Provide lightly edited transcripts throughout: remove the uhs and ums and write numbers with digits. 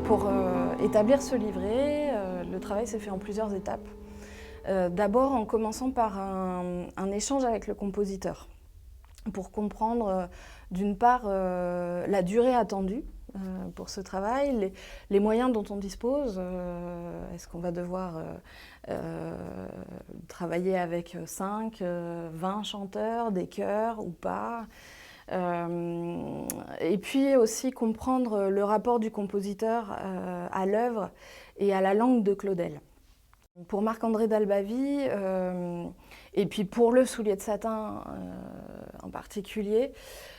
Pour établir ce livret, le travail s'est fait en plusieurs étapes. D'abord en commençant par un échange avec le compositeur, pour comprendre d'une part la durée attendue pour ce travail, les moyens dont on dispose. Est-ce qu'on va devoir travailler avec 5, 20 chanteurs, des chœurs ou pas? Et puis aussi comprendre le rapport du compositeur à l'œuvre et à la langue de Claudel. Pour Marc-André Dalbavie, et puis pour Le Soulier de satin en particulier,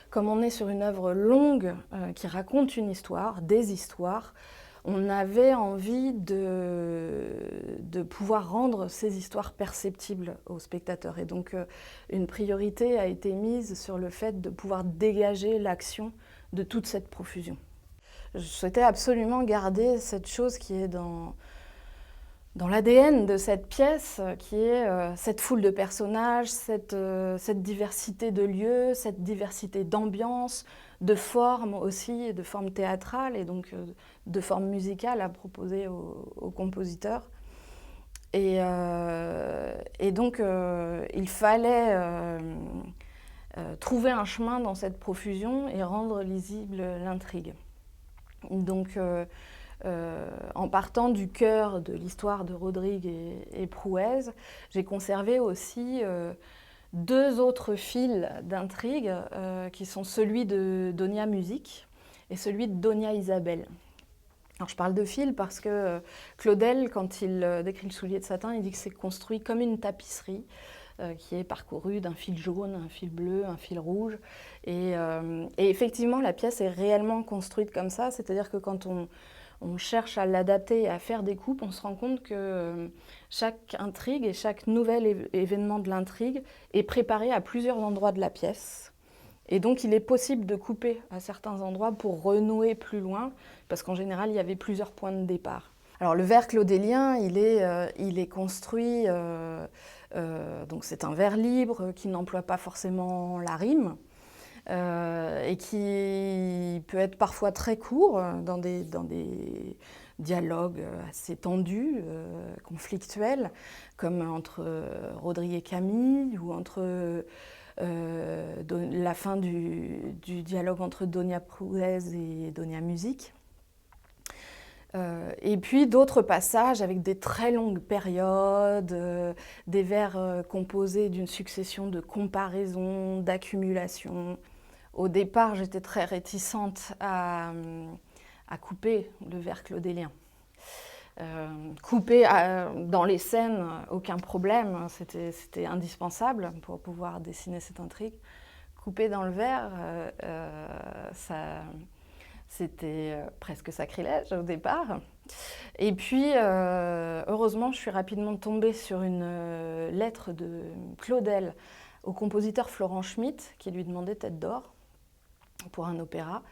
comme on est sur une œuvre longue qui raconte une histoire, des histoires, on avait envie de pouvoir rendre ces histoires perceptibles aux spectateurs. Et donc une priorité a été mise sur le fait de pouvoir dégager l'action de toute cette profusion. Je souhaitais absolument garder cette chose qui est dans l'ADN de cette pièce, qui est cette foule de personnages, cette diversité de lieux, cette diversité d'ambiance, de formes aussi, de formes théâtrales et donc de formes musicales à proposer aux compositeurs. Et donc il fallait trouver un chemin dans cette profusion et rendre lisible l'intrigue. Donc en partant du cœur de l'histoire de Rodrigue et Prouez, j'ai conservé aussi deux autres fils d'intrigue qui sont celui de Donia Musique et celui de Donia Isabel. Alors je parle de fils parce que Claudel, quand il décrit Le Soulier de satin, il dit que c'est construit comme une tapisserie qui est parcourue d'un fil jaune, un fil bleu, un fil rouge. Et effectivement, la pièce est réellement construite comme ça, c'est-à-dire que quand on cherche à l'adapter et à faire des coupes, on se rend compte que chaque intrigue et chaque nouvel événement de l'intrigue est préparé à plusieurs endroits de la pièce. Et donc il est possible de couper à certains endroits pour renouer plus loin, parce qu'en général il y avait plusieurs points de départ. Alors le vers claudélien, il est construit, donc c'est un vers libre qui n'emploie pas forcément la rime, et qui peut être parfois très court dans des dialogues assez tendus, conflictuels, comme entre Rodrigue et Camille, ou entre la fin du dialogue entre Donia Prouez et Donia Musique. Et puis d'autres passages avec des très longues périodes, des vers composés d'une succession de comparaisons, d'accumulations. Au départ, j'étais très réticente à couper le vers claudélien. Couper dans les scènes, aucun problème, c'était indispensable pour pouvoir dessiner cette intrigue. Couper dans le vers, c'était presque sacrilège au départ. Et puis, heureusement, je suis rapidement tombée sur une lettre de Claudel au compositeur Florent Schmitt, qui lui demandait Tête d'or pour un opéra.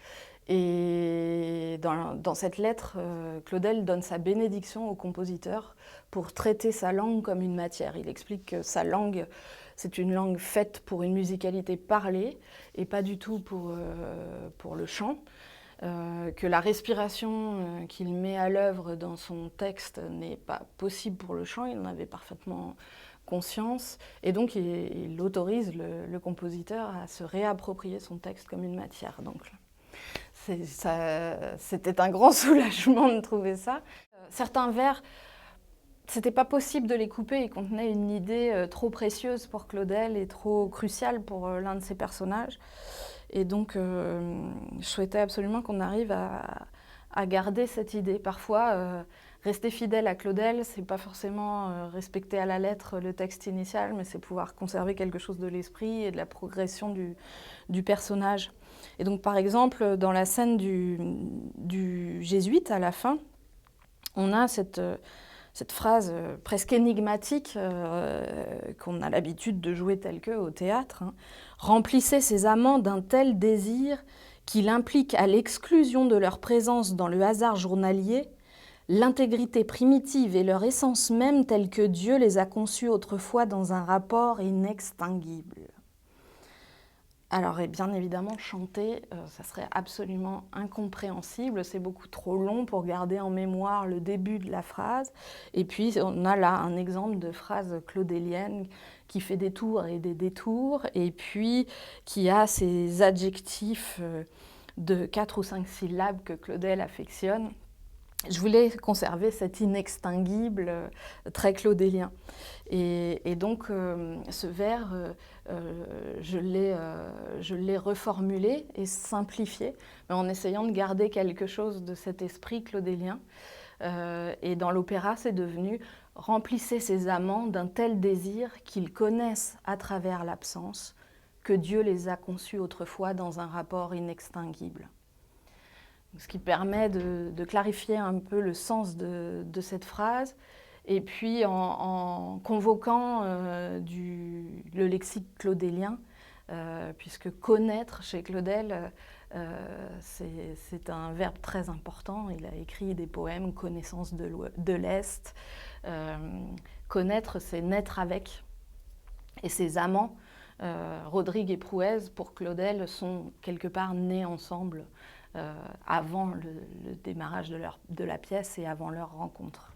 Et dans cette lettre, Claudel donne sa bénédiction au compositeur pour traiter sa langue comme une matière. Il explique que sa langue, c'est une langue faite pour une musicalité parlée et pas du tout pour le chant. Que la respiration qu'il met à l'œuvre dans son texte n'est pas possible pour le chant, il en avait parfaitement conscience, et donc il autorise le compositeur à se réapproprier son texte comme une matière. Donc, c'était un grand soulagement de trouver ça. Certains vers, c'était pas possible de les couper, ils contenaient une idée trop précieuse pour Claudel et trop cruciale pour l'un de ses personnages. Et donc, je souhaitais absolument qu'on arrive à garder cette idée. Parfois, rester fidèle à Claudel, c'est pas forcément respecter à la lettre le texte initial, mais c'est pouvoir conserver quelque chose de l'esprit et de la progression du personnage. Et donc, par exemple, dans la scène du jésuite, à la fin, on a cette phrase presque énigmatique qu'on a l'habitude de jouer telle que au théâtre. Remplissez ses amants d'un tel désir qu'il implique à l'exclusion de leur présence dans le hasard journalier l'intégrité primitive et leur essence même telle que Dieu les a conçus autrefois dans un rapport inextinguible. Alors, et bien évidemment, chanter, ça serait absolument incompréhensible. C'est beaucoup trop long pour garder en mémoire le début de la phrase. Et puis, on a là un exemple de phrase claudélienne qui fait des tours et des détours, et puis qui a ces adjectifs de 4 ou 5 syllabes que Claudel affectionne. Je voulais conserver cet inextinguible très claudélien. Et donc, ce vers, je l'ai reformulé et simplifié, mais en essayant de garder quelque chose de cet esprit claudélien. Et dans l'opéra, c'est devenu « Remplissez ces amants d'un tel désir qu'ils connaissent à travers l'absence que Dieu les a conçus autrefois dans un rapport inextinguible ». Ce qui permet de clarifier un peu le sens de cette phrase, et puis en convoquant le lexique claudélien, puisque connaître chez Claudel, c'est un verbe très important. Il a écrit des poèmes, connaissance de l'Est. Connaître, c'est naître avec. Et ses amants, Rodrigue et Prouez, pour Claudel, sont quelque part nés ensemble avant le démarrage de la pièce et avant leur rencontre.